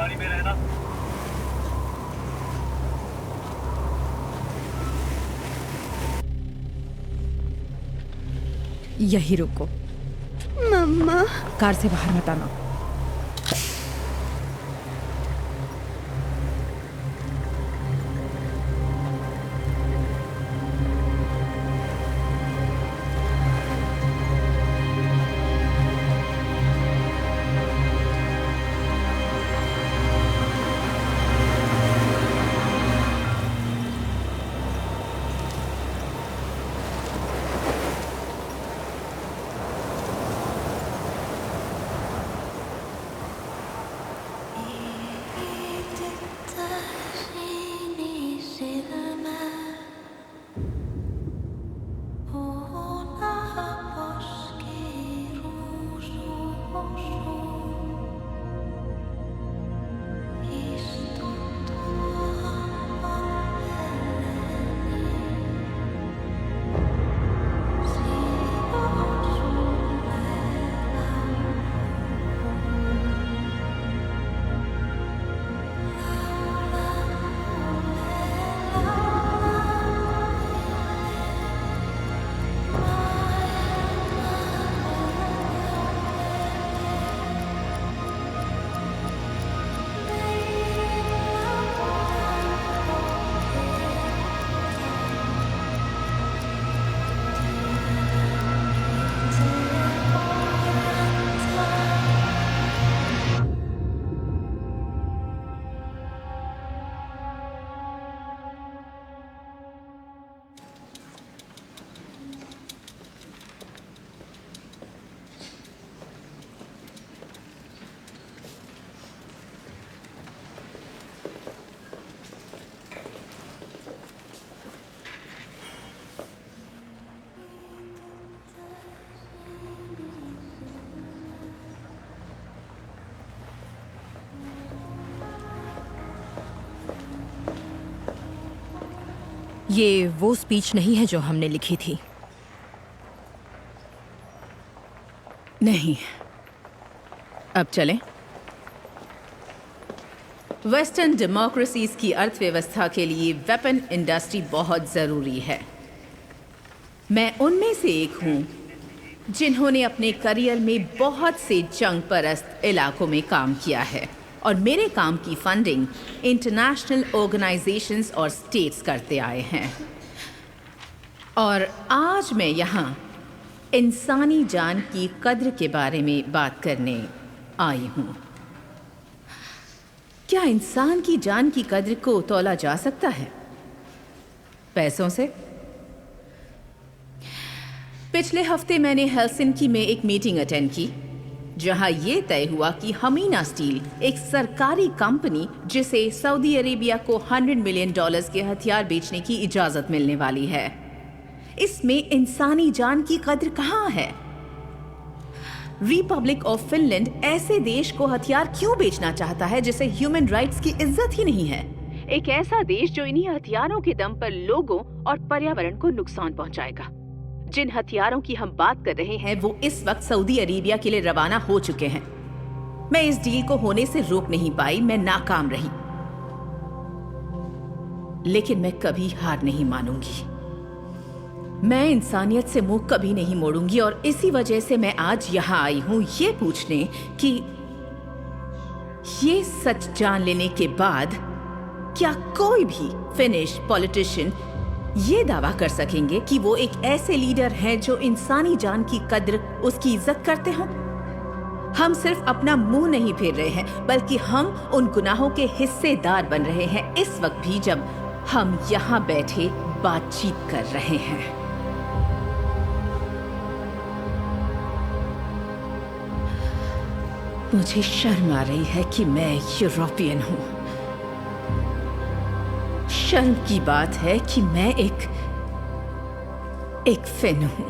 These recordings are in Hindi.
गाड़ी में रहना। यही रुको। मम्मा, कार से बाहर मत आना। ये वो स्पीच नहीं है जो हमने लिखी थी। नहीं, अब चलें। वेस्टर्न डेमोक्रेसीज की अर्थव्यवस्था के लिए वेपन इंडस्ट्री बहुत ज़रूरी है। मैं उनमें से एक हूँ जिन्होंने अपने करियर में बहुत से जंग परस्त इलाकों में काम किया है और मेरे काम की फंडिंग इंटरनेशनल ऑर्गेनाइजेशंस और स्टेट्स करते आए हैं। और आज मैं यहाँ इंसानी जान की कद्र के बारे में बात करने आई हूँ। क्या इंसान की जान की कद्र को तौला जा सकता है पैसों से? पिछले हफ्ते मैंने हेलसिंकी में एक मीटिंग अटेंड की जहां ये तय हुआ कि हमीना स्टील, एक सरकारी कंपनी जिसे सऊदी अरेबिया को $100 मिलियन के हथियार बेचने की इजाजत मिलने वाली है, इसमें इंसानी जान की कद्र कहां है? रिपब्लिक ऑफ फिनलैंड ऐसे देश को हथियार क्यों बेचना चाहता है जिसे ह्यूमन राइट्स की इज्जत ही नहीं है? एक ऐसा देश जो इन्हीं हथियारों के दम पर लोगों और पर्यावरण को नुकसान पहुंचाएगा। जिन हथियारों की हम बात कर रहे हैं वो इस वक्त सऊदी अरेबिया के लिए रवाना हो चुके हैं। मैं इस डील को होने से रोक नहीं पाई, मैं नाकाम रही, लेकिन मैं कभी हार नहीं मानूंगी। मैं इंसानियत से मुंह कभी नहीं मोड़ूंगी और इसी वजह से मैं आज यहाँ आई हूँ ये पूछने कि ये सच जान लेने के बाद क्या कोई भी फिनिश पॉलिटिशियन ये दावा कर सकेंगे कि वो एक ऐसे लीडर हैं जो इंसानी जान की कद्र, उसकी इज्जत करते हों? हम सिर्फ अपना मुंह नहीं फेर रहे हैं, बल्कि हम उन गुनाहों के हिस्सेदार बन रहे हैं इस वक्त भी जब हम यहाँ बैठे बातचीत कर रहे हैं। मुझे शर्म आ रही है कि मैं यूरोपियन हूँ। शर्म की बात है कि मैं एक फिन हूँ।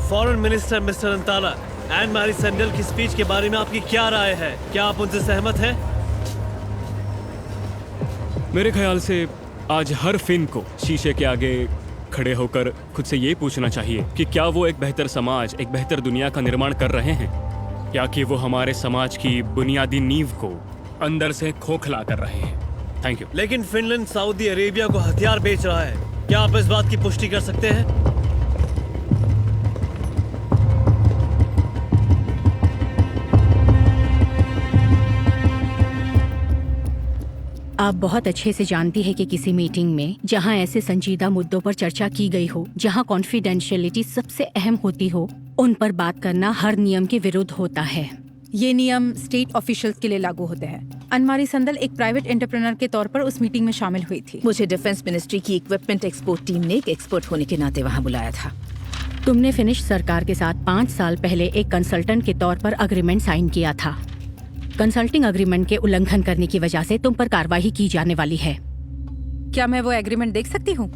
फॉरेन मिनिस्टर मिस्टर अंताला, एन मारी सैंडल की स्पीच के बारे में आपकी क्या राय है? क्या आप उनसे सहमत हैं? मेरे ख्याल से आज हर फिन को शीशे के आगे खड़े होकर खुद से ये पूछना चाहिए कि क्या वो एक बेहतर समाज, एक बेहतर दुनिया का निर्माण कर रहे हैं। या कि वो हमारे समाज की बुनियादी नींव को अंदर से खोखला कर रहे हैं। Thank you. लेकिन फिनलैंड सऊदी अरेबिया को हथियार बेच रहा है, क्या आप इस बात की पुष्टि कर सकते हैं? आप बहुत अच्छे से जानती है कि किसी मीटिंग में जहां ऐसे संजीदा मुद्दों पर चर्चा की गई हो, जहां कॉन्फिडेंशियलिटी सबसे अहम होती हो, उन पर बात करना हर नियम के विरुद्ध होता है। ये नियम स्टेट ऑफिशियल्स के लिए लागू होते हैं। अनमारी संदल एक प्राइवेट एंटरप्रेन्योर के तौर पर उस मीटिंग में शामिल हुई थी। मुझे डिफेंस मिनिस्ट्री की इक्विपमेंट एक्सपोर्ट टीम ने एक एक्सपर्ट होने के नाते वहाँ बुलाया था। तुमने फिनिश सरकार के साथ 5 साल पहले एक कंसल्टेंट के तौर पर अग्रीमेंट साइन किया था। कंसल्टिंग अग्रीमेंट के उल्लंघन करने की वजह से तुम पर कार्रवाई की जाने वाली है। क्या मैं वो एग्रीमेंट देख सकती हूँ?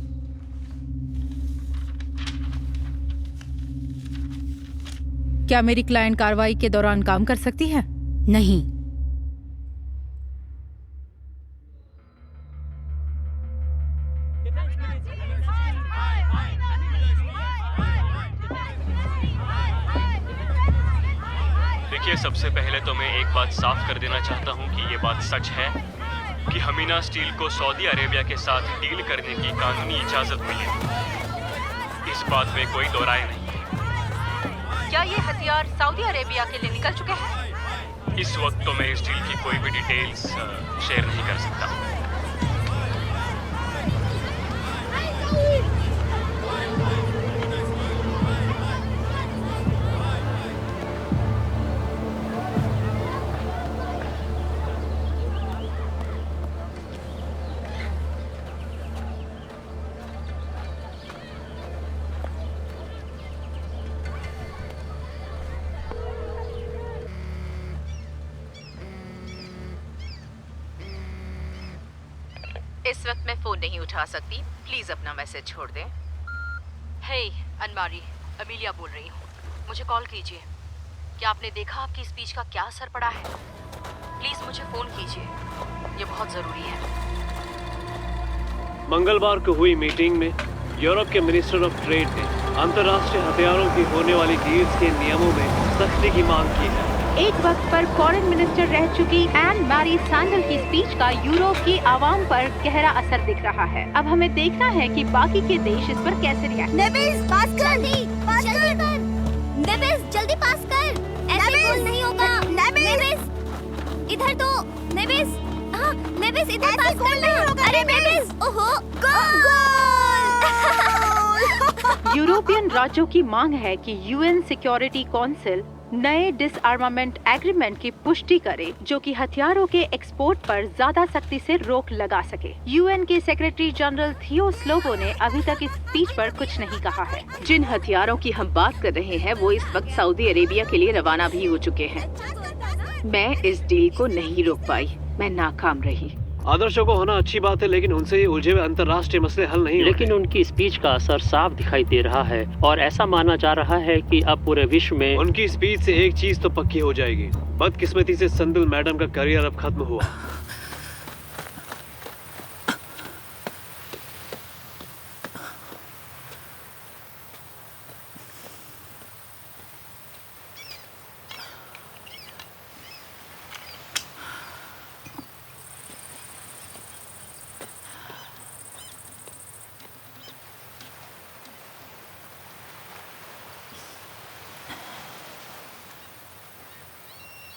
क्या मेरी क्लाइंट कार्रवाई के दौरान काम कर सकती है? नहीं। देखिए, सबसे पहले तो मैं एक बात साफ कर देना चाहता हूं कि ये बात सच है कि हमीना स्टील को सऊदी अरेबिया के साथ डील करने की कानूनी इजाजत मिली। इस बात में कोई दो राय नहीं है। क्या ये हथियार सऊदी अरेबिया के लिए निकल चुके हैं? इस वक्त तो मैं इस डील की कोई भी डिटेल्स शेयर नहीं कर सकता। इस वक्त मैं फोन नहीं उठा सकती, प्लीज अपना मैसेज छोड़ दें। हे अनमारी, अमीलिया बोल रही हूँ, मुझे कॉल कीजिए। क्या आपने देखा आपकी स्पीच का क्या असर पड़ा है? प्लीज मुझे फोन कीजिए, ये बहुत जरूरी है। मंगलवार को हुई मीटिंग में यूरोप के मिनिस्टर ऑफ ट्रेड ने अंतर्राष्ट्रीय हथियारों की होने वाली डील्स के नियमों में सख्ती की मांग की है। एक वक्त पर फॉरेन मिनिस्टर रह चुकी एन मैरी सैंडल की स्पीच का यूरोप की आवाम पर गहरा असर दिख रहा है। अब हमें देखना है कि बाकी के देश इस पर कैसे रिएक्ट। नेबिस पास कर, जल्दी कर। नेबिस जल्दी पास कर, ऐसे गोल नहीं होगा। नेबिस इधर तो, नेबिस हाँ नेबिस इधर पास करना। अरे नेबिस, ओहो गोल। यूरोपियन राज्यों की मांग है कि यूएन सिक्योरिटी काउंसिल नए डिसआर्मामेंट एग्रीमेंट की पुष्टि करे जो कि हथियारों के एक्सपोर्ट पर ज्यादा सख्ती से रोक लगा सके। यूएन के सेक्रेटरी जनरल थियो स्लोबो ने अभी तक इस स्पीच पर कुछ नहीं कहा है। जिन हथियारों की हम बात कर रहे हैं वो इस वक्त सऊदी अरेबिया के लिए रवाना भी हो चुके हैं। मैं इस डील को नहीं रोक पाई, मैं नाकाम रही। आदर्शों को होना अच्छी बात है, लेकिन उनसे ये उलझे हुए अंतर्राष्ट्रीय मसले हल नहीं होते। लेकिन उनकी स्पीच का असर साफ दिखाई दे रहा है और ऐसा माना जा रहा है कि अब पूरे विश्व में उनकी स्पीच से एक चीज तो पक्की हो जाएगी, बदकिस्मती से संदल मैडम का करियर अब खत्म हुआ।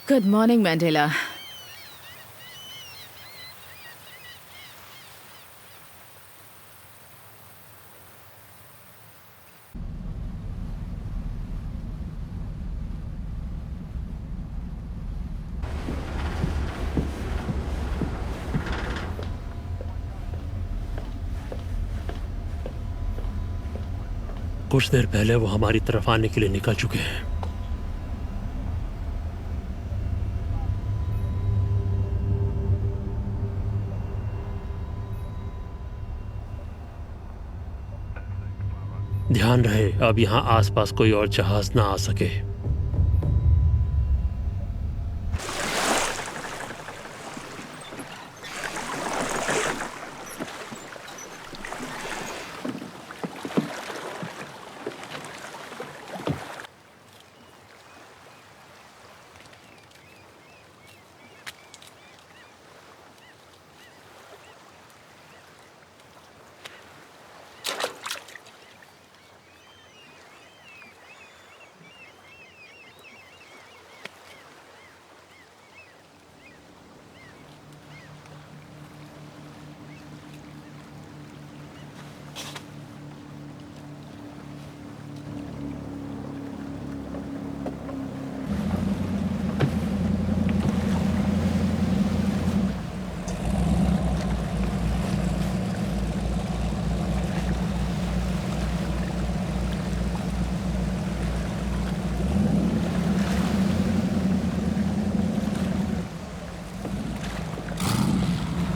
Good morning mandala. कुछ देर पहले वो हमारी तरफ आने के लिए निकल चुके हैं। ध्यान रहे अब यहाँ आसपास कोई और जहाज ना आ सके।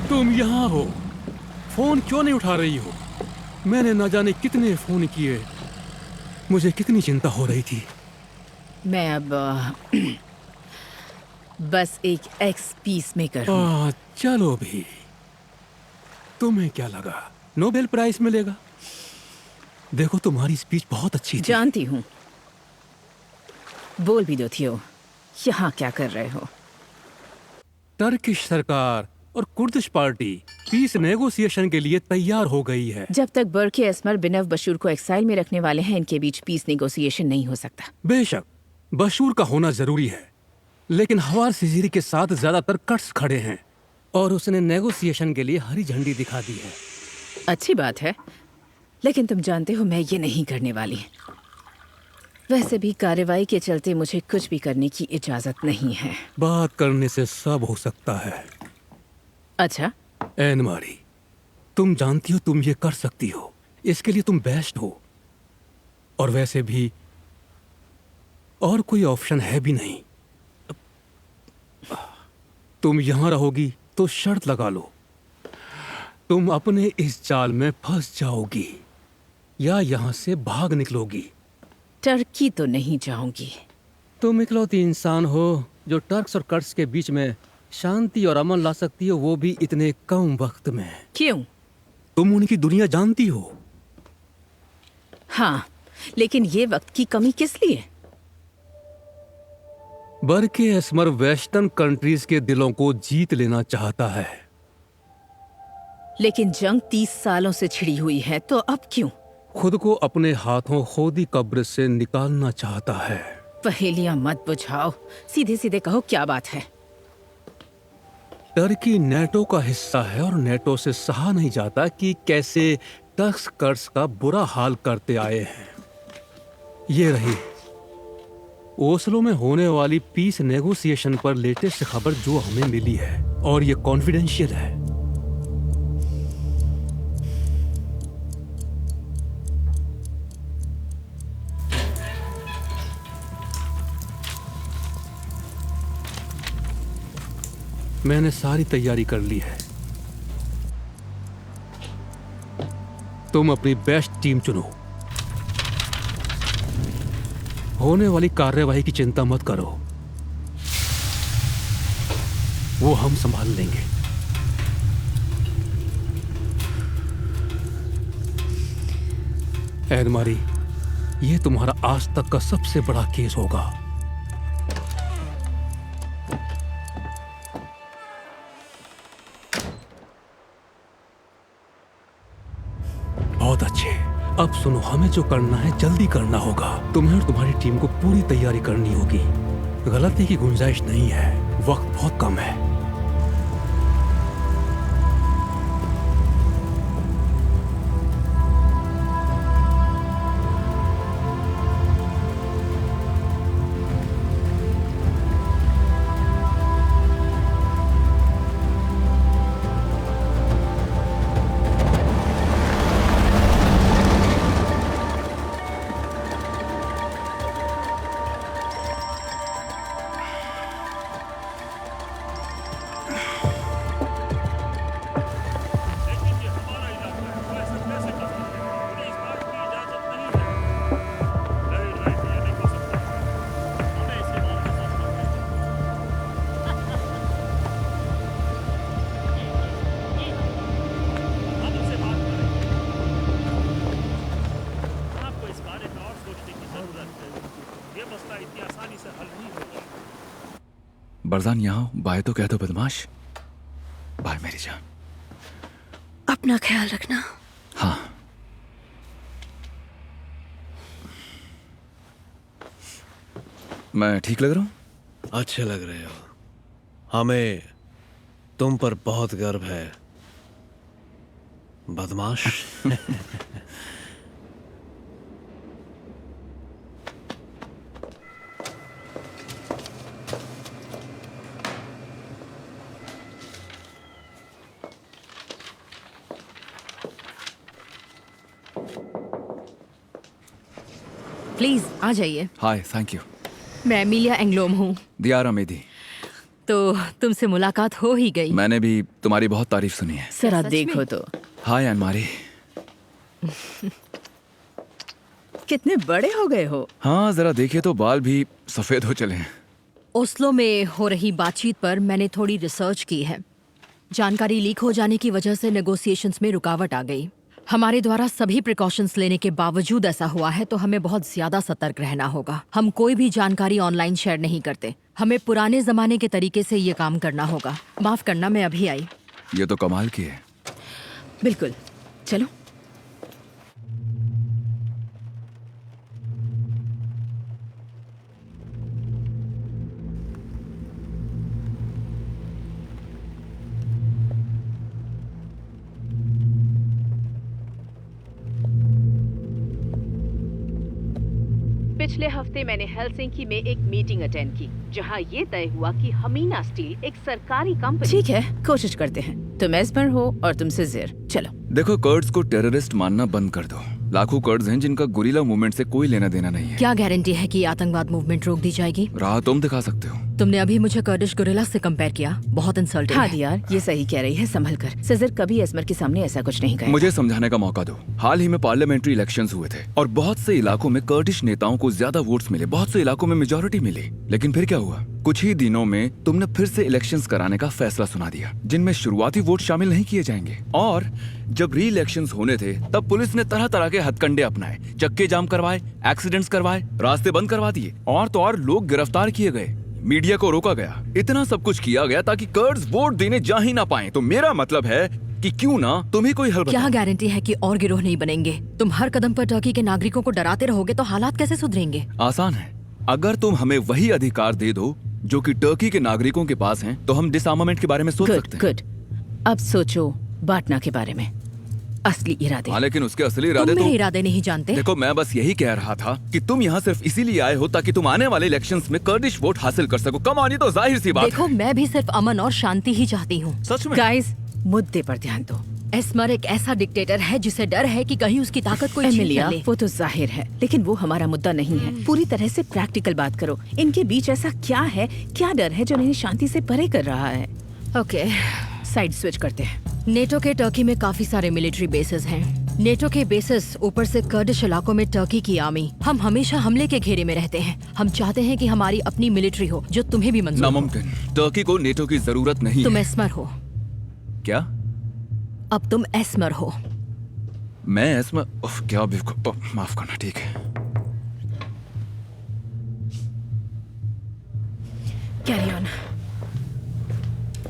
तुम यहाँ हो, फोन क्यों नहीं उठा रही हो? मैंने न जाने कितने फोन किए, मुझे कितनी चिंता हो रही थी। मैं अब बस एक एक्स पीस मेकर हूँ। चलो भी, तुम्हें क्या लगा नोबेल प्राइज मिलेगा? देखो तुम्हारी स्पीच बहुत अच्छी थी। जानती हूँ। बोल भी दो थियो, यहाँ क्या कर रहे हो? टर्किश सरकार और कुर्दिश पार्टी पीस नेगोशिएशन के लिए तैयार हो गई है। जब तक बर्के एस्मर बिनव बशूर को एक्साइल में रखने वाले हैं, इनके बीच पीस नेगोशिएशन नहीं हो सकता। बेशक बशूर का होना जरूरी है, लेकिन हवार सिजीरी के साथ ज्यादातर कट्स खड़े हैं और उसने नेगोशिएशन के लिए हरी झंडी दिखा दी है। अच्छी बात है, लेकिन तुम जानते हो मैं ये नहीं करने वाली। वैसे भी कार्रवाई के चलते मुझे कुछ भी करने की इजाजत नहीं है। बात करने से सब हो सकता है। अच्छा एन मारी, तुम जानती हो तुम ये कर सकती हो, इसके लिए तुम बेस्ट हो। और वैसे भी और कोई ऑप्शन है भी नहीं। तुम यहां रहोगी तो शर्त लगा लो, तुम अपने इस जाल में फंस जाओगी या यहां से भाग निकलोगी। टर्की तो नहीं जाऊंगी। तुम इकलौती इंसान हो जो टर्क्स और कर्ड्स के बीच में शांति और अमन ला सकती हो, वो भी इतने कम वक्त में। क्यों? तुम उनकी दुनिया जानती हो। हाँ, लेकिन ये वक्त की कमी किस लिए? बर्के एस्मर वेस्टर्न कंट्रीज के दिलों को जीत लेना चाहता है। लेकिन जंग 30 सालों से छिड़ी हुई है, तो अब क्यों? खुद को अपने हाथों खोदी कब्र से निकालना चाहता है। पहेलियां मत बुझाओ, सीधे सीधे कहो क्या बात है। टर्की नेटो का हिस्सा है और नेटो से सहा नहीं जाता कि कैसे टर्क्स कर्ड्स का बुरा हाल करते आए हैं। ये रही ओस्लो में होने वाली पीस नेगोशिएशन पर लेटेस्ट खबर जो हमें मिली है, और ये कॉन्फिडेंशियल है। मैंने सारी तैयारी कर ली है। तुम अपनी बेस्ट टीम चुनो। होने वाली कार्यवाही की चिंता मत करो, वो हम संभाल लेंगे। एडमारी, ये तुम्हारा आज तक का सबसे बड़ा केस होगा। बहुत अच्छे। अब सुनो, हमें जो करना है जल्दी करना होगा। तुम्हें और तुम्हारी टीम को पूरी तैयारी करनी होगी। गलती की गुंजाइश नहीं है, वक्त बहुत कम है। बरदान यहाँ हो, बाय तो कह दो बदमाश। बाय मेरी जान। अपना ख्याल रखना। हाँ। मैं ठीक लग रहा हूँ? अच्छे लग रहे हो। हमें तुम पर बहुत गर्व है बदमाश। प्लीज आ जाइए। हाय, थैंक यू। मैं एमिलिया एंग्लोम हूँ। दियारा मेदी। तो तुमसे मुलाकात हो ही गई। मैंने भी तुम्हारी बहुत तारीफ सुनी है। जरा सच देखो में? तो हाय अनमारी। कितने बड़े हो गए हो। हाँ, जरा देखिए तो बाल भी सफेद हो चले हैं। ओस्लो में हो रही बातचीत पर मैंने थोड़ी रिसर्च की है। जानकारी लीक हो जाने की वजह से नेगोशिएशंस में रुकावट आ गई। हमारे द्वारा सभी प्रिकॉशंस लेने के बावजूद ऐसा हुआ है, तो हमें बहुत ज्यादा सतर्क रहना होगा। हम कोई भी जानकारी ऑनलाइन शेयर नहीं करते। हमें पुराने जमाने के तरीके से ये काम करना होगा। माफ करना, मैं अभी आई। ये तो कमाल की है। बिल्कुल, चलो। पिछले हफ्ते मैंने हेलसिंकी में एक मीटिंग अटेंड की, जहां ये तय हुआ कि हमीना स्टील एक सरकारी कंपनी। ठीक है, कोशिश करते हैं। तुम एस्पर हो और तुमसे ज़ेर। चलो। देखो, कर्ड्स को टेररिस्ट मानना बंद कर दो। लाखों कर्ड्स हैं जिनका गुरिल्ला मूवमेंट से कोई लेना देना नहीं है। क्या गारंटी है कि आतंकवाद मूवमेंट रोक दी जाएगी? राह तुम दिखा सकते हो। तुमने अभी मुझे कर्डिश गुरिल्ला से कंपेयर किया, बहुत इंसल्टिंग हाँ है। यार, ये सही कह रही है, संभल कर। सिजर कभी एस्मर के सामने ऐसा कुछ नहीं कहा। मुझे समझाने का मौका दो। हाल ही में पार्लियामेंट्री इलेक्शंस हुए थे और बहुत से इलाकों में कर्डिश नेताओं को ज्यादा वोट्स मिले, बहुत से इलाकों में मेजोरिटी मिली। लेकिन फिर क्या हुआ? कुछ ही दिनों में तुमने फिर से इलेक्शंस कराने का फैसला सुना दिया, जिनमें शुरुआती वोट शामिल नहीं किए जाएंगे। और जब री इलेक्शंस होने थे, तब पुलिस ने तरह तरह के हथकंडे अपनाए, चक्के जाम करवाए, एक्सीडेंट्स करवाए, रास्ते बंद करवा दिए, और तो और लोग गिरफ्तार किए गए, मीडिया को रोका गया। इतना सब कुछ किया गया ताकि कर्ड्स वोट देने जा ही ना पाए। तो मेरा मतलब है कि क्यों ना तुम ही कोई हल बताओ। क्या गारंटी है कि और गिरोह नहीं बनेंगे? तुम हर कदम पर टर्की के नागरिकों को डराते रहोगे तो हालात कैसे सुधरेंगे? आसान है। अगर तुम हमें वही अधिकार दे दो जो कि टर्की के नागरिकों के पास हैं, तो हम डिसआर्मामेंट के बारे में सोच सकते हैं। गुड। अब सोचो बाटना के बारे में। असली इरादे। हाँ, लेकिन उसके असली इरादे तुम तो मेरे इरादे नहीं जानते। देखो, मैं बस यही कह रहा था कि तुम यहाँ सिर्फ इसीलिए आए हो ताकि तुम आने वाले इलेक्शंस में कर्डिश वोट हासिल कर सको। कम ऑन, ये तो जाहिर सी बात है। देखो, मैं भी सिर्फ अमन और शांति ही चाहती हूँ। सच में? गाइस, मुद्दे पर ध्यान दो। एस्मर एक ऐसा डिक्टेटर है जिसे डर है कि कहीं उसकी ताकत कोई छीन एमिलिया, न ले। वो तो जाहिर है, लेकिन वो हमारा मुद्दा नहीं है। पूरी तरह से प्रैक्टिकल बात करो। इनके बीच ऐसा क्या है, क्या डर है जो इन्हें शांति से परे कर रहा है? ओके, साइड स्विच करते हैं। नेटो के टर्की में काफी सारे मिलिट्री बेसेस हैं। नेटो के बेसेस, ऊपर से कर्डिश इलाकों में टर्की की आर्मी। हम हमेशा हमले के घेरे में रहते हैं। हम चाहते हैं कि हमारी अपनी मिलिट्री हो, जो तुम्हें भी मंजूर हो। नामुमकिन। टर्की को नेटो की जरूरत नहीं तुम है। एस्मर हो। क्या? अब तुम एस्मर हो। मैं एस्मर? क्या बेवकूफ। माफ करना। ठीक है। Carry on.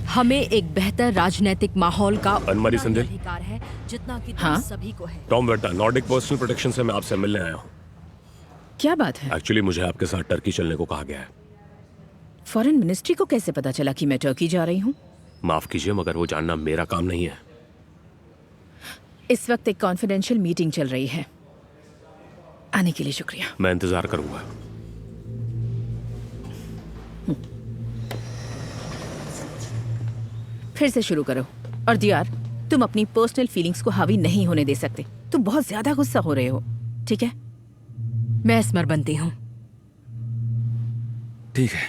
हमें एक बेहतर राजनीतिक माहौल का अनमारी उतना ही संजय? अधिकार है जितना कि तुम हाँ? सभी को है। टॉम वेटा, नॉर्डिक पर्सनल प्रोटेक्शन से मैं आपसे मिलने आया हूँ। क्या बात है? एक्चुअली मुझे आपके साथ टर्की चलने को कहा गया है। फॉरेन मिनिस्ट्री को कैसे पता चला कि मैं टर्की जा रही हूँ? माफ कीजिए, मगर वो जानना मेरा काम नहीं है। इस वक्त एक कॉन्फिडेंशियल मीटिंग चल रही है। आने के लिए शुक्रिया। मैं इंतजार करूंगा। फिर से शुरू करो। और दियार, तुम अपनी पर्सनल फीलिंग्स को हावी नहीं होने दे सकते। तुम बहुत ज्यादा गुस्सा हो रहे हो, ठीक है? मैं एस्मर बनती हूँ। ठीक है।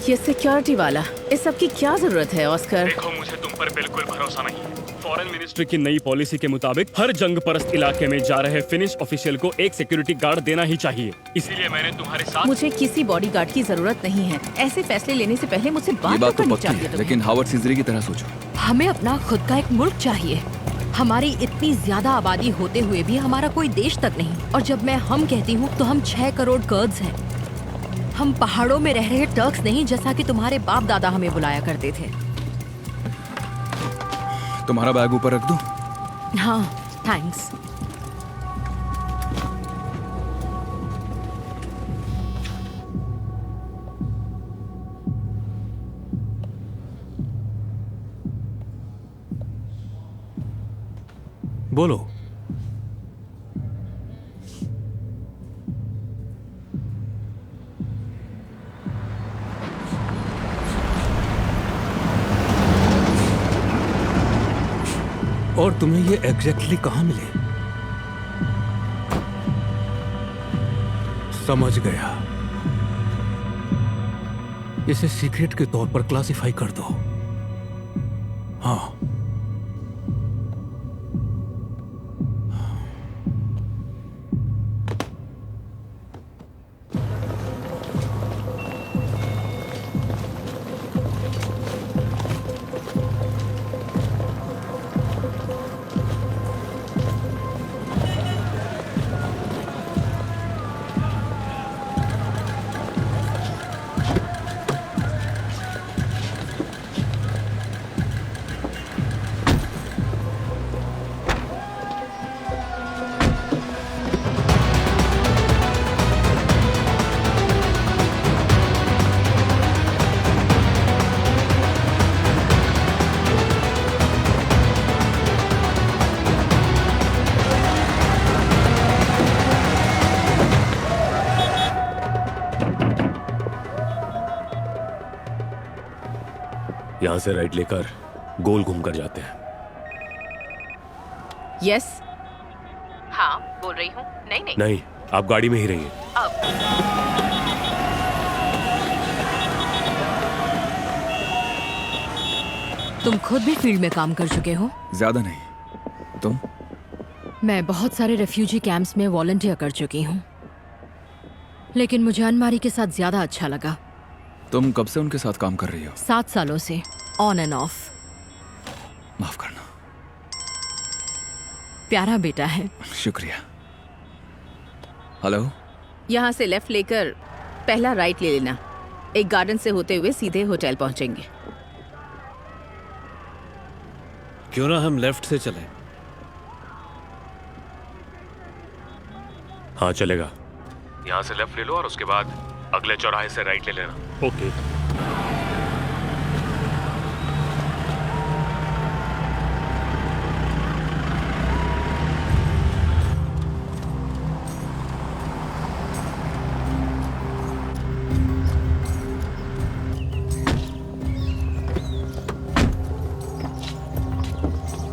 ये सिक्योरिटी वाला, इस सब की क्या जरूरत है ऑस्कर? देखो, मुझे तुम पर बिल्कुल भरोसा नहीं है। फॉरेन मिनिस्ट्री की नई पॉलिसी के मुताबिक हर जंग परस्त इलाके में जा रहे फिनिश ऑफिशियल को एक सिक्योरिटी गार्ड देना ही चाहिए। इसीलिए मैंने तुम्हारे साथ। मुझे किसी बॉडीगार्ड की जरूरत नहीं है। ऐसे फैसले लेने से पहले मुझसे ये बात बात तो करनी पक्की चाहिए है, तुम्हें। लेकिन हावर्ड सीजरी की तरह सोचो। हमें अपना खुद का एक मुल्क चाहिए। हमारी इतनी ज्यादा आबादी होते हुए भी हमारा कोई देश तक नहीं। और जब मैं हम कहती हूँ तो हम 6 करोड़ कर्ड्स हैं। हम पहाड़ों में रह रहे टर्क्स नहीं, जैसा कि तुम्हारे बाप दादा हमें बुलाया करते थे। तुम्हारा बैग ऊपर रख दूं? हाँ, थैंक्स। बोलो। और तुम्हें ये एग्जैक्टली कहाँ मिले? समझ गया। इसे सीक्रेट के तौर पर क्लासिफाई कर दो। हाँ, यहाँ से राइट लेकर गोल घूमकर जाते हैं। यस। हाँ, बोल रही हूँ। नहीं, नहीं, आप गाड़ी में ही रहिए। अब तुम खुद भी फील्ड में काम कर चुके हो? ज्यादा नहीं। तुम? मैं बहुत सारे रेफ्यूजी कैंप्स में वॉलंटियर कर चुकी हूँ, लेकिन मुझे अनमारी के साथ ज्यादा अच्छा लगा। तुम कब से उनके साथ काम कर रही हो? 7 सालों से, ऑन एंड ऑफ। माफ करना। प्यारा बेटा है। शुक्रिया। हेलो। यहाँ से लेफ्ट लेकर पहला राइट ले लेना। एक गार्डन से होते हुए सीधे होटल पहुंचेंगे। क्यों ना हम लेफ्ट से चलें? हाँ चलेगा। यहाँ से लेफ्ट ले लो और उसके बाद अगले चौराहे से राइट ले लेना। ओके।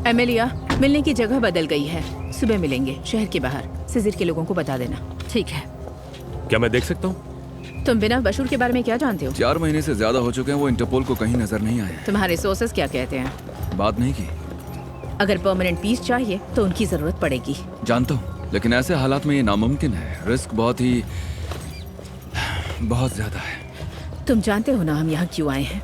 एमेलिया, मिलने की जगह बदल गई है। सुबह मिलेंगे शहर के बाहर। सिजिर के लोगों को बता देना। ठीक है। क्या मैं देख सकता हूँ? तुम बिना बशूर के बारे में क्या जानते हो? 4 महीने से ज्यादा हो चुके हैं, वो इंटरपोल को कहीं नजर नहीं आए। तुम्हारे सोर्सेस क्या कहते हैं? बात नहीं की। अगर परमानेंट पीस चाहिए तो उनकी जरूरत पड़ेगी। जानता हूँ, लेकिन ऐसे हालात में ये नामुमकिन है। रिस्क बहुत ज्यादा है। तुम जानते हो ना हम यहाँ क्यों आए हैं?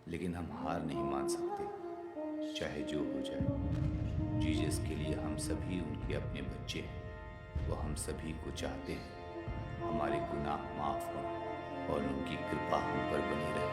लेकिन हम हार नहीं मान सकते, चाहे जो हो जाए। जीसस के लिए हम सभी उनके अपने बच्चे हैं। वो हम सभी को चाहते हैं हमारे गुनाह माफ हों और उनकी कृपा हम पर बनी रहे।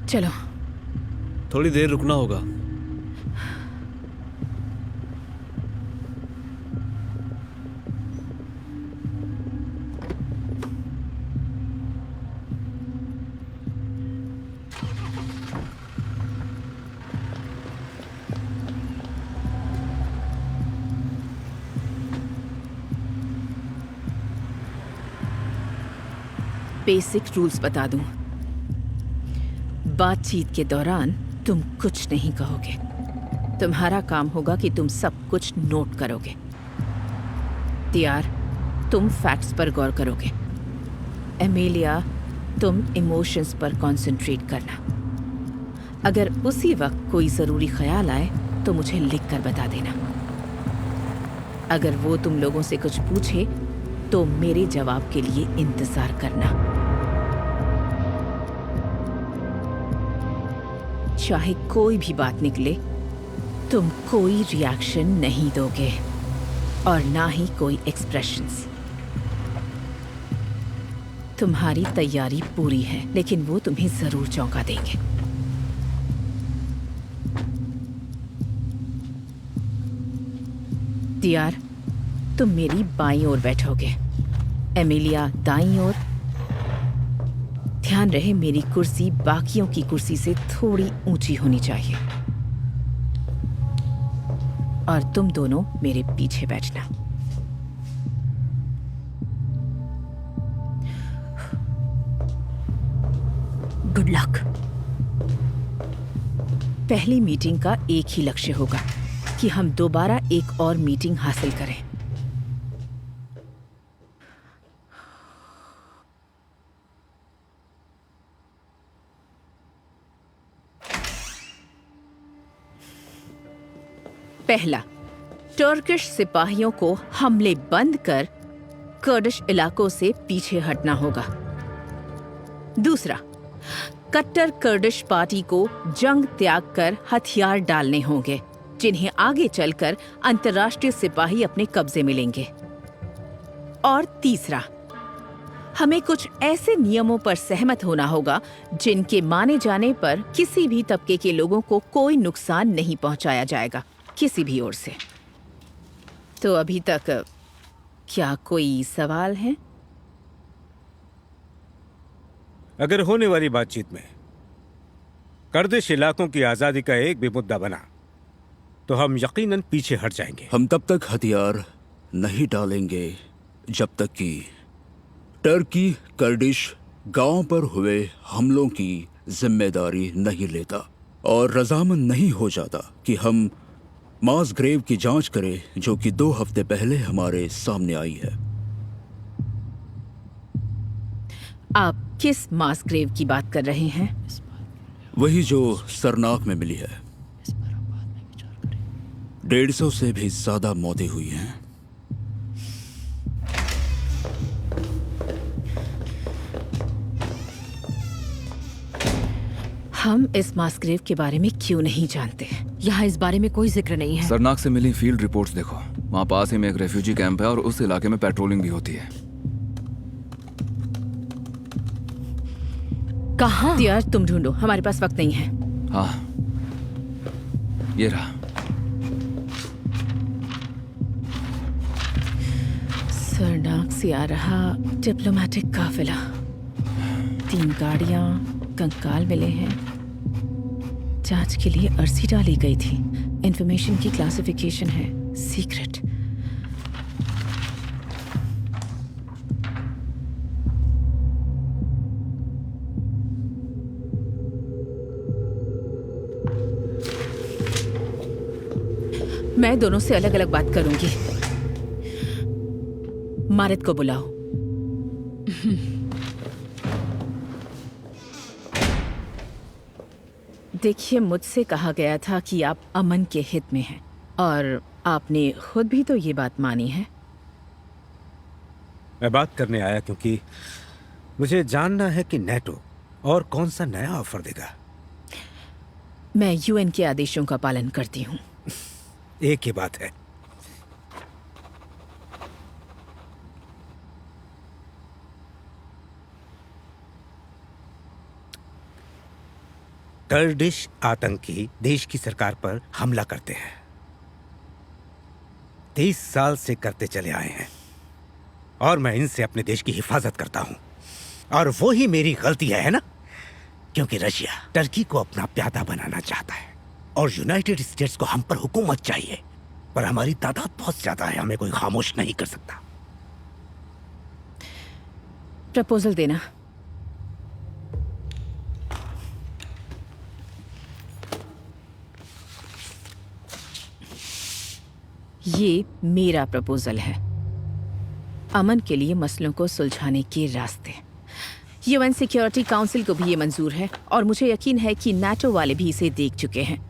चलो। थोड़ी देर रुकना होगा। बेसिक रूल्स बता दूं। बातचीत के दौरान तुम कुछ नहीं कहोगे। तुम्हारा काम होगा कि तुम सब कुछ नोट करोगे। तियार, तुम फैक्ट्स पर गौर करोगे। एमेलिया, तुम इमोशंस पर कंसंट्रेट करना। अगर उसी वक्त कोई ज़रूरी ख्याल आए तो मुझे लिख कर बता देना। अगर वो तुम लोगों से कुछ पूछे तो मेरे जवाब के लिए इंतज़ार करना। चाहे कोई भी बात निकले, तुम कोई रिएक्शन नहीं दोगे और ना ही कोई एक्सप्रेशंस। तुम्हारी तैयारी पूरी है, लेकिन वो तुम्हें जरूर चौंका देंगे। तियार, तुम मेरी बाईं ओर बैठोगे, एमिलिया दाईं ओर। ध्यान रहे मेरी कुर्सी बाकियों की कुर्सी से थोड़ी ऊंची होनी चाहिए और तुम दोनों मेरे पीछे बैठना। Good luck. पहली मीटिंग का एक ही लक्ष्य होगा कि हम दोबारा एक और मीटिंग हासिल करें। पहला, टर्किश सिपाहियों को हमले बंद कर कर्दिश इलाकों से पीछे हटना होगा। दूसरा, कट्टर कर्दिश पार्टी को जंग त्याग कर हथियार डालने होंगे, जिन्हें आगे चलकर अंतर्राष्ट्रीय सिपाही अपने कब्जे में लेंगे। और तीसरा, हमें कुछ ऐसे नियमों पर सहमत होना होगा जिनके माने जाने पर किसी भी तबके के लोगों को कोई नुकसान नहीं पहुंचाया जाएगा, किसी भी ओर से। तो अभी तक क्या कोई सवाल है? अगर होने वाली बातचीत में कर्दिश इलाकों की आजादी का एक भी मुद्दा बना तो हम यकीनन पीछे हट जाएंगे। हम तब तक हथियार नहीं डालेंगे जब तक कि टर्की कर्दिश गांव पर हुए हमलों की जिम्मेदारी नहीं लेता और रजामंद नहीं हो जाता कि हम मास ग्रेव की जांच करें, जो कि 2 हफ्ते पहले हमारे सामने आई है। आप किस मास ग्रेव की बात कर रहे हैं? वही जो सरनाक में मिली है। 150 से भी ज्यादा मौतें हुई हैं। हम इस मास ग्रेव के बारे में क्यों नहीं जानते? यहाँ इस बारे में कोई जिक्र नहीं है। सरनाक से मिली फील्ड रिपोर्ट्स देखो। वहाँ पास ही में एक रेफ्यूजी कैंप है और उस इलाके में पेट्रोलिंग भी होती है। कहाँ? तियार, तुम ढूंढो, हमारे पास वक्त नहीं है। हाँ, ये रहा। सरनाक से आ रहा डिप्लोमेटिक काफिला। 3 गाड़ियां, कंकाल मिले हैं। जांच के लिए अर्जी डाली गई थी। इंफॉर्मेशन की क्लासिफिकेशन है सीक्रेट। मैं दोनों से अलग अलग बात करूंगी। मारित को बुलाओ। देखिए, मुझसे कहा गया था कि आप अमन के हित में हैं और आपने खुद भी तो ये बात मानी है। मैं बात करने आया क्योंकि मुझे जानना है कि नेटो और कौन सा नया ऑफर देगा। मैं यूएन के आदेशों का पालन करती हूँ। एक ही बात है, कर्दिश आतंकी देश की सरकार पर हमला करते हैं। 30 साल से करते चले आए हैं और मैं इनसे अपने देश की हिफाजत करता हूं। और वो ही मेरी गलती है ना? क्योंकि रशिया टर्की को अपना प्यादा बनाना चाहता है और यूनाइटेड स्टेट्स को हम पर हुकूमत चाहिए, पर हमारी तादाद बहुत ज्यादा है, हमें कोई खामोश नहीं कर सकता। प्रपोजल देना। ये मेरा प्रपोजल है, अमन के लिए मसलों को सुलझाने के रास्ते। यूएन सिक्योरिटी काउंसिल को भी ये मंजूर है और मुझे यकीन है कि नाटो वाले भी इसे देख चुके हैं।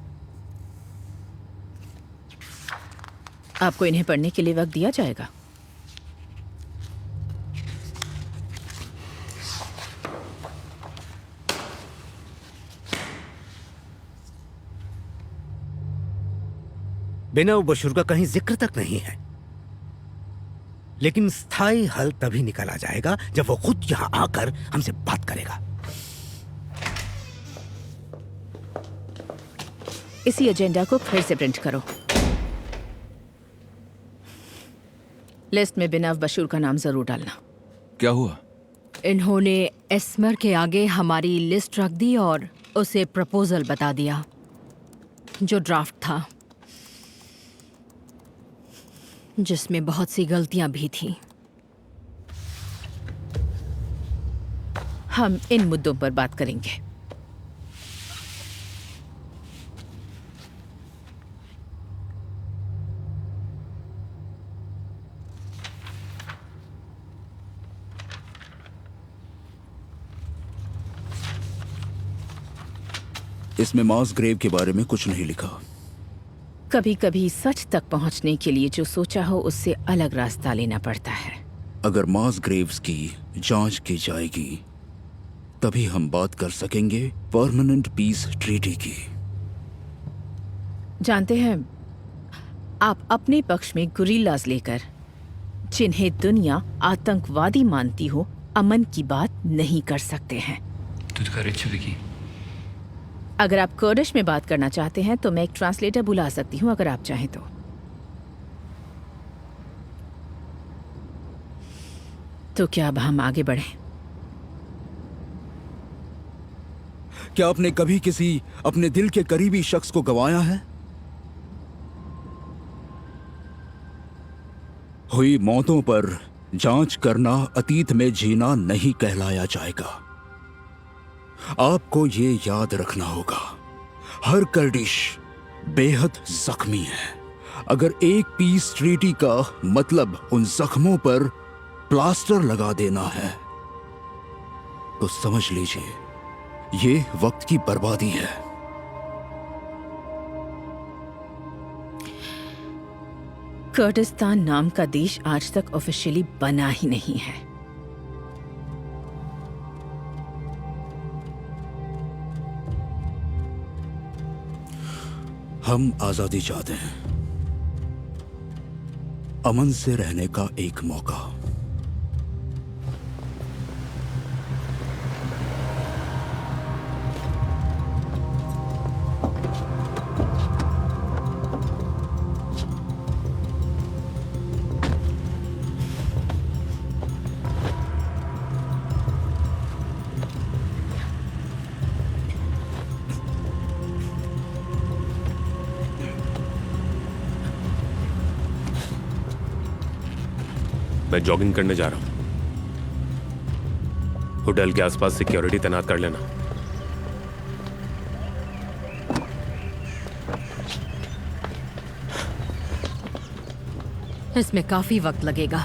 आपको इन्हें पढ़ने के लिए वक्त दिया जाएगा। बिना बशूर का कहीं जिक्र तक नहीं है, लेकिन स्थायी हल तभी निकाला जाएगा जब वो खुद यहां आकर हमसे बात करेगा। इसी एजेंडा को फिर से प्रिंट करो। लिस्ट में बिना बशूर का नाम जरूर डालना। क्या हुआ? इन्होंने एस्मर के आगे हमारी लिस्ट रख दी और उसे प्रपोजल बता दिया, जो ड्राफ्ट था, जिसमें बहुत सी गलतियां भी थीं। हम इन मुद्दों पर बात करेंगे। इसमें मास ग्रेव के बारे में कुछ नहीं लिखा। कभी कभी सच तक पहुंचने के लिए जो सोचा हो उससे अलग रास्ता लेना पड़ता है। अगर मास ग्रेव्स की जांच की जाएगी तभी हम बात कर सकेंगे परमानेंट पीस ट्रीटी की। जानते हैं, आप अपने पक्ष में गुरिल्लाज लेकर, जिन्हें दुनिया आतंकवादी मानती हो, अमन की बात नहीं कर सकते हैं। अगर आप कर्डिश में बात करना चाहते हैं तो मैं एक ट्रांसलेटर बुला सकती हूं, अगर आप चाहें तो। तो क्या अब हम आगे बढ़ें? क्या आपने कभी किसी अपने दिल के करीबी शख्स को गंवाया है? हुई मौतों पर जांच करना अतीत में जीना नहीं कहलाया जाएगा। आपको ये याद रखना होगा, हर कर्डिश बेहद जख्मी है। अगर एक पीस ट्रीटी का मतलब उन जख्मों पर प्लास्टर लगा देना है तो समझ लीजिए ये वक्त की बर्बादी है। कर्डिस्तान नाम का देश आज तक ऑफिशियली बना ही नहीं है। हम आजादी चाहते हैं, अमन से रहने का एक मौका। मैं जॉगिंग करने जा रहा हूं। होटल के आसपास सिक्योरिटी तैनात कर लेना। इसमें काफी वक्त लगेगा।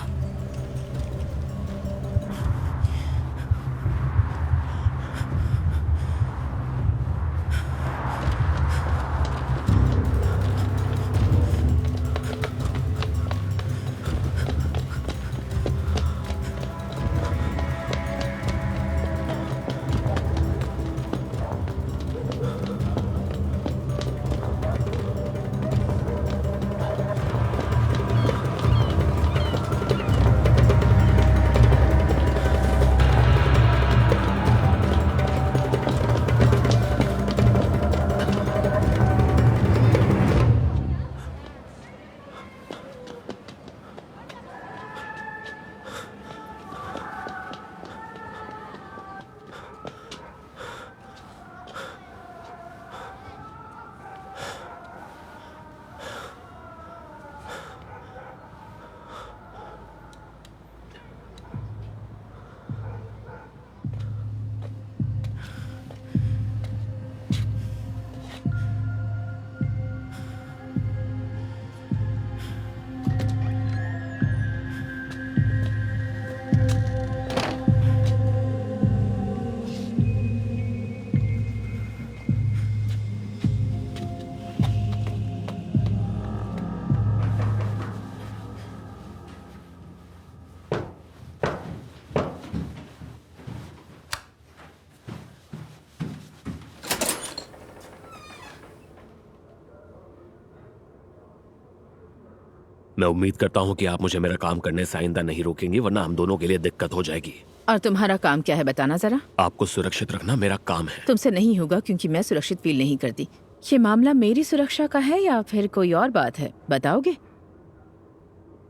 मैं उम्मीद करता हूँ कि आप मुझे मेरा काम करने से आइंदा नहीं रोकेंगी, वरना हम दोनों के लिए दिक्कत हो जाएगी। और तुम्हारा काम क्या है बताना जरा। आपको सुरक्षित रखना मेरा काम है। तुमसे नहीं होगा क्योंकि मैं सुरक्षित फील नहीं करती। ये मामला मेरी सुरक्षा का है या फिर कोई और बात है, बताओगे?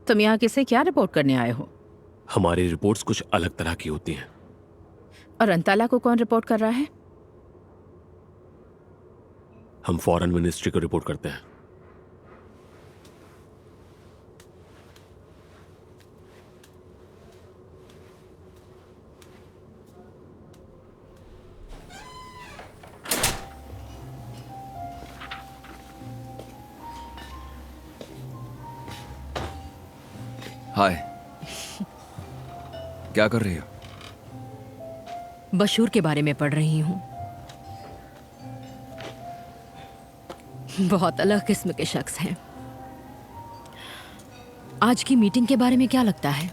तुम यहाँ किसे क्या रिपोर्ट करने आए हो? हमारी रिपोर्ट्स कुछ अलग तरह की होती हैं। और अंताला को कौन रिपोर्ट कर रहा है? हम फॉरेन मिनिस्ट्री को रिपोर्ट करते हैं। हाय, क्या कर रही हो? बशूर के बारे में पढ़ रही हूँ। बहुत अलग किस्म के शख्स हैं। आज की मीटिंग के बारे में क्या लगता है?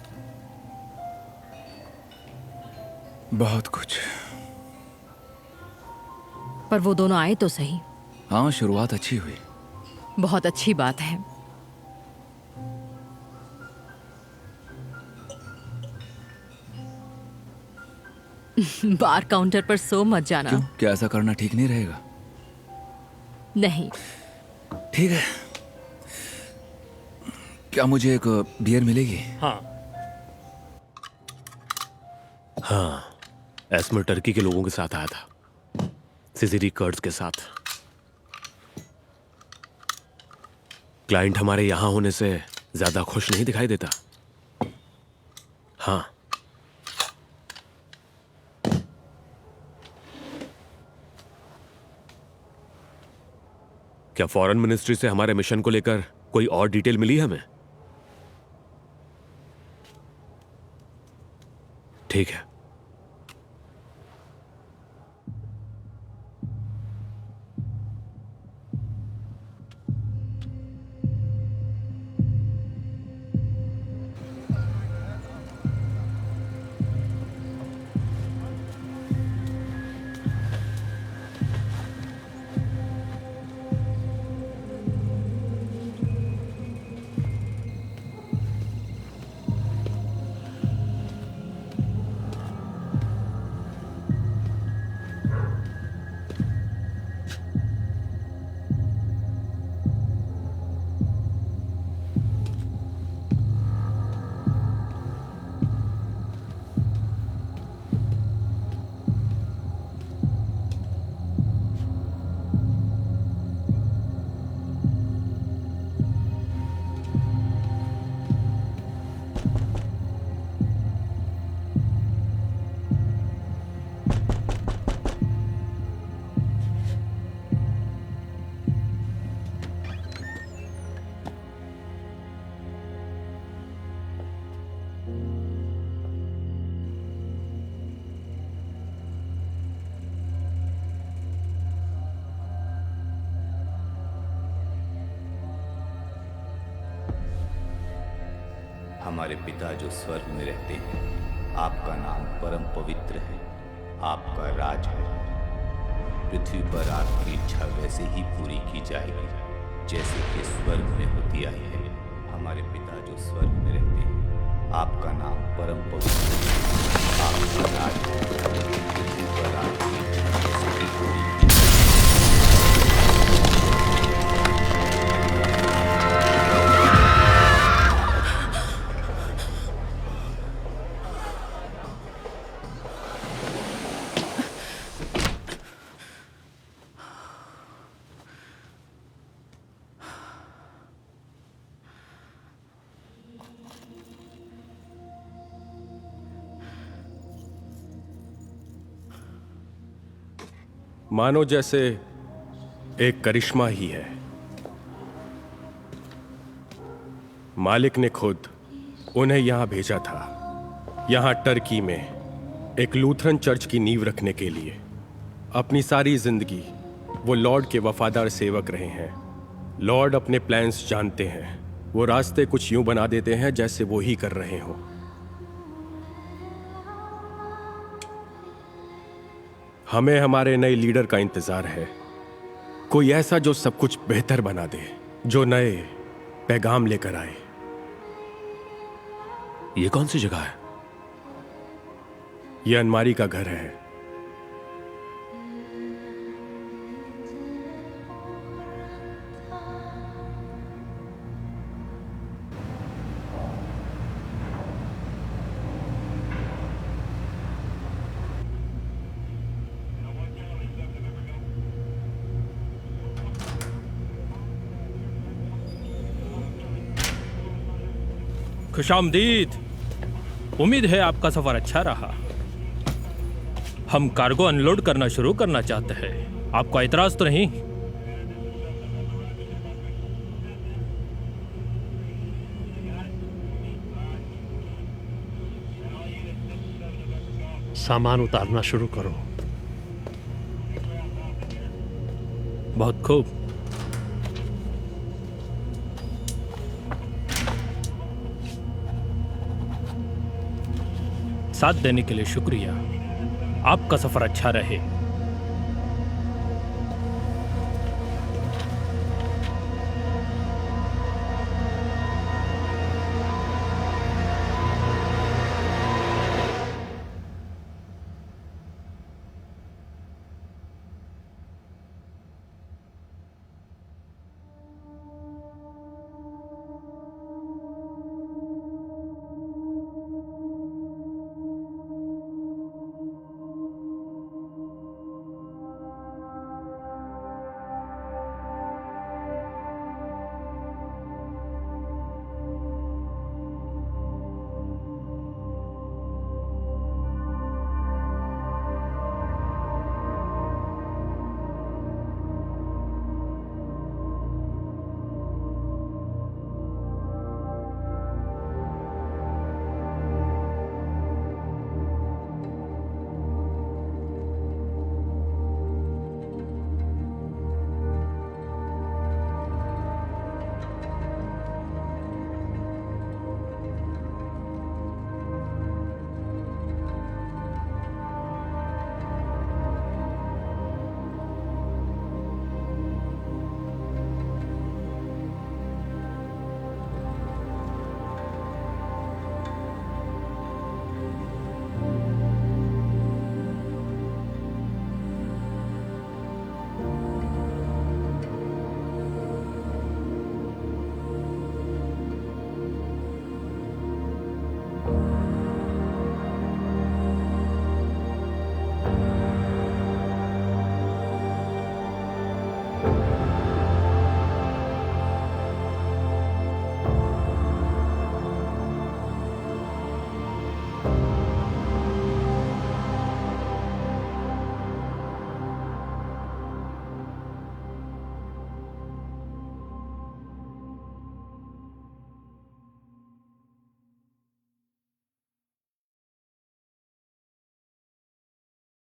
बहुत कुछ। पर वो दोनों आए तो सही। हाँ, शुरुआत अच्छी हुई। बहुत अच्छी बात है। बार काउंटर पर सो मत जाना। क्यों? क्या ऐसा करना ठीक नहीं रहेगा? नहीं। ठीक है। क्या मुझे एक बियर मिलेगी? हाँ, एस्मर टर्की के लोगों के साथ आया था, सिसिली कर्ड्स के साथ। क्लाइंट हमारे यहां होने से ज्यादा खुश नहीं दिखाई देता। हाँ, क्या फॉरेन मिनिस्ट्री से हमारे मिशन को लेकर कोई और डिटेल मिली है हमें? ठीक है। हमारे पिता जो स्वर्ग में रहते हैं, आपका नाम परम पवित्र है, आपका राज है। पृथ्वी पर आपकी इच्छा वैसे ही पूरी की जाएगी जैसे कि स्वर्ग में होती आई है। हमारे पिता जो स्वर्ग में रहते हैं, आपका नाम परम पवित्र है, आपका राज है। पृथ्वी पर आपकी इच्छा वैसे ही पूरी की मानो जैसे एक करिश्मा ही है। मालिक ने खुद उन्हें यहां भेजा था, यहां टर्की में एक लूथरन चर्च की नींव रखने के लिए। अपनी सारी जिंदगी वो लॉर्ड के वफादार सेवक रहे हैं। लॉर्ड अपने प्लान्स जानते हैं। वो रास्ते कुछ यूं बना देते हैं जैसे वो ही कर रहे हों। हमें हमारे नए लीडर का इंतजार है, कोई ऐसा जो सब कुछ बेहतर बना दे, जो नए पैगाम लेकर आए। ये कौन सी जगह है? ये अनमारी का घर है। खुशामदीद। उम्मीद है आपका सफर अच्छा रहा। हम कार्गो अनलोड करना शुरू करना चाहते हैं। आपको एतराज तो नहीं? सामान उतारना शुरू करो। बहुत खूब। साथ देने के लिए शुक्रिया। आपका सफर अच्छा रहे।